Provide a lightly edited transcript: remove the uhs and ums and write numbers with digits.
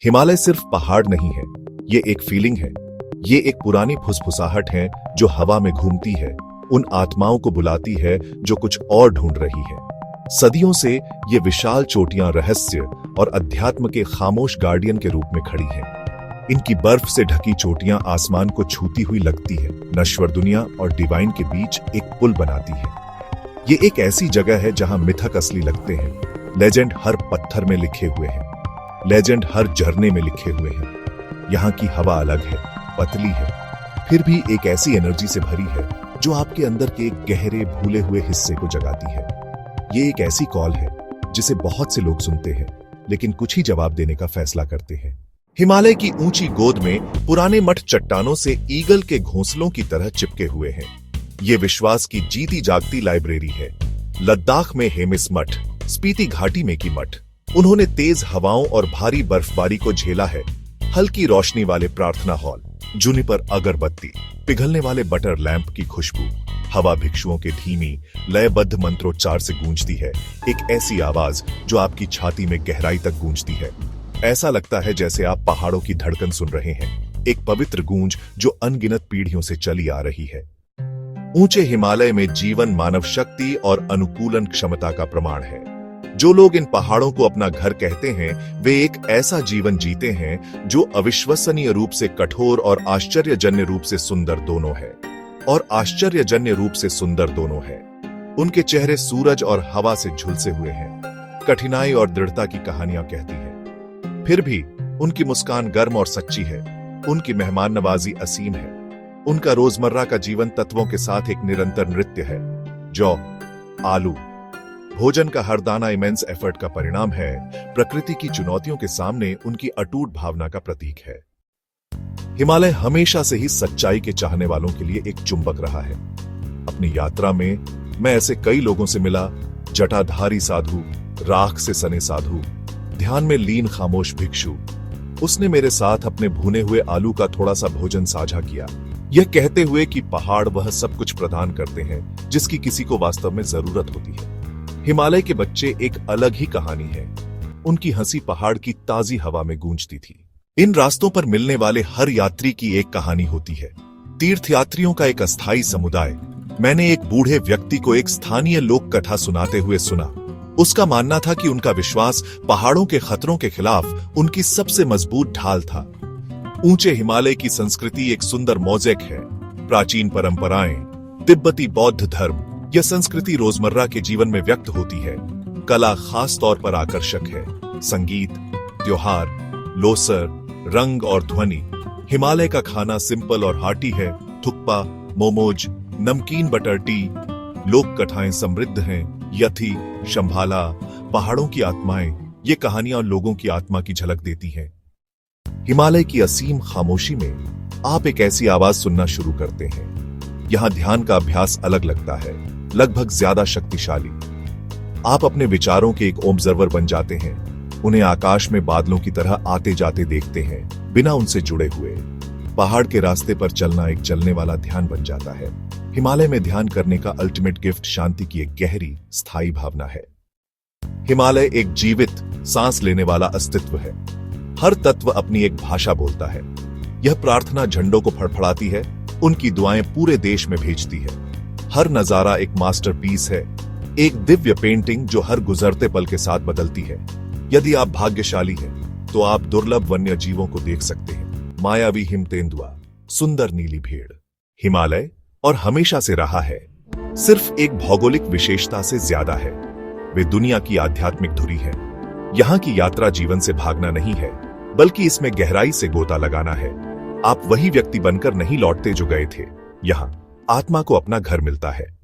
हिमालय सिर्फ पहाड़ नहीं है, ये एक फीलिंग है। ये एक पुरानी फुसफुसाहट है जो हवा में घूमती है, उन आत्माओं को बुलाती है जो कुछ और ढूंढ रही है। सदियों से ये विशाल चोटियां रहस्य और अध्यात्म के खामोश गार्डियन के रूप में खड़ी हैं। इनकी बर्फ से ढकी चोटियां आसमान को छूती हुई लगती है, नश्वर दुनिया और डिवाइन के बीच एक पुल बनाती है। ये एक ऐसी जगह है जहां मिथक असली लगते हैं, लेजेंड हर पत्थर में लिखे हुए हैं, लेजेंड हर झरने में लिखे हुए हैं। यहाँ की हवा अलग है, पतली है, फिर भी एक ऐसी एनर्जी से भरी है जो आपके अंदर के एक गहरे भूले हुए हिस्से को जगाती है। ये एक ऐसी कॉल है जिसे बहुत से लोग सुनते हैं, लेकिन कुछ ही जवाब देने का फैसला करते हैं। हिमालय की ऊंची गोद में पुराने मठ चट्टानों से ईगल के घोंसलों की तरह चिपके हुए हैं। ये विश्वास की जीती जागती लाइब्रेरी है। लद्दाख में हेमिस मठ, स्पीति घाटी में की मठ, उन्होंने तेज हवाओं और भारी बर्फबारी को झेला है। हल्की रोशनी वाले प्रार्थना हॉल, जूनिपर अगरबत्ती, पिघलने वाले बटर लैंप की खुशबू, हवा भिक्षुओं के धीमी लयबद्ध मंत्रोच्चार से गूंजती है। एक ऐसी आवाज जो आपकी छाती में गहराई तक गूंजती है। ऐसा लगता है जैसे आप पहाड़ों की धड़कन सुन रहे हैं, एक पवित्र गूंज जो अनगिनत पीढ़ियों से चली आ रही है। ऊंचे हिमालय में जीवन मानव शक्ति और अनुकूलन क्षमता का प्रमाण है। जो लोग इन पहाड़ों को अपना घर कहते हैं, वे एक ऐसा जीवन जीते हैं जो अविश्वसनीय रूप से कठोर और आश्चर्यजन्य रूप से सुंदर दोनों है। उनके चेहरे सूरज और हवा से झुलसे हुए हैं, कठिनाई और दृढ़ता की कहानियां कहती हैं। फिर भी उनकी मुस्कान गर्म और सच्ची है, उनकी मेहमान नवाजी असीम है। उनका रोजमर्रा का जीवन तत्वों के साथ एक निरंतर नृत्य है। जौ, आलू, भोजन का हर दाना इमेंस एफर्ट का परिणाम है, प्रकृति की चुनौतियों के सामने उनकी अटूट भावना का प्रतीक है। हिमालय हमेशा से ही सच्चाई के चाहने वालों के लिए एक चुंबक रहा है। अपनी यात्रा में मैं ऐसे कई लोगों से मिला, जटाधारी साधु, राख से सने साधु, ध्यान में लीन खामोश भिक्षु। उसने मेरे साथ अपने भुने हुए आलू का थोड़ा सा भोजन साझा किया, यह कहते हुए कि पहाड़ वह सब कुछ प्रदान करते हैं जिसकी किसी को वास्तव में जरूरत होती है। हिमालय के बच्चे एक अलग ही कहानी है। उनकी हंसी पहाड़ की ताजी हवा में गूंजती थी। इन रास्तों पर मिलने वाले हर यात्री की एक कहानी होती है, तीर्थयात्रियों का एक अस्थायी समुदाय। मैंने एक बूढ़े व्यक्ति को एक स्थानीय लोक कथा सुनाते हुए सुना। उसका मानना था कि उनका विश्वास पहाड़ों के खतरों के खिलाफ उनकी सबसे मजबूत ढाल था। ऊंचे हिमालय की संस्कृति एक सुंदर मोज़ेक है। प्राचीन परंपराएं, तिब्बती बौद्ध धर्म, यह संस्कृति रोजमर्रा के जीवन में व्यक्त होती है। कला खास तौर पर आकर्षक है। संगीत, त्योहार, लोसर, रंग और ध्वनि। हिमालय का खाना सिंपल और हार्टी है। थुक्पा, मोमोज, नमकीन बटर टी। लोक कथाएं समृद्ध हैं। यथी, शंभाला, पहाड़ों की आत्माएं, ये कहानियां लोगों की आत्मा की झलक देती हैं। हिमालय की असीम खामोशी में आप एक ऐसी आवाज सुनना शुरू करते हैं। यहां ध्यान का अभ्यास अलग लगता है, लगभग ज्यादा शक्तिशाली। आप अपने विचारों के एक ऑब्जर्वर बन जाते हैं, उन्हें आकाश में बादलों की तरह आते जाते देखते हैं, बिना उनसे जुड़े हुए। पहाड़ के रास्ते पर चलना एक चलने वाला ध्यान बन जाता है। हिमालय में ध्यान करने का अल्टीमेट गिफ्ट शांति की एक गहरी, स्थायी भावना है। हिमालय एक जीवित, सांस लेने वाला अस्तित्व है। हर तत्व अपनी एक भाषा बोलता है। यह प्रार्थना झंडों को फड़फड़ाती है, उनकी दुआएं पूरे देश में भेजती है। हर नजारा एक मास्टरपीस है, एक दिव्य पेंटिंग जो हर गुजरते पल के साथ बदलती है। यदि आप भाग्यशाली हैं, तो आप दुर्लभ वन्य जीवों को देख सकते हैं। मायावी हिम तेंदुआ, सुंदर नीली भेड़। हिमालय और हमेशा से रहा है, सिर्फ एक भौगोलिक विशेषता से ज्यादा है। वे दुनिया की आध्यात्मिक धुरी है। यहाँ की यात्रा जीवन से भागना नहीं है, बल्कि इसमें गहराई से गोता लगाना है। आप वही व्यक्ति बनकर नहीं लौटते जो गए थे। यहाँ आत्मा को अपना घर मिलता है।